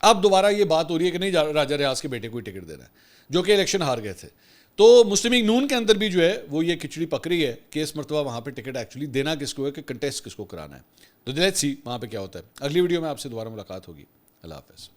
اب دوبارہ یہ بات ہو رہی ہے کہ نہیں راجہ ریاض کے بیٹے کو ہی ٹکٹ دینا ہے جو کہ الیکشن ہار گئے تھے. تو مسلم لیگ نون کے اندر بھی جو ہے وہ یہ کھچڑی پکڑی ہے کہ اس مرتبہ وہاں پہ ٹکٹ ایکچولی دینا کس کو ہے کہ کنٹیسٹ کس کو کرانا ہے. تو لیٹس سی وہاں پہ کیا ہوتا ہے. اگلی ویڈیو میں آپ سے دوبارہ ملاقات ہوگی. اللہ حافظ.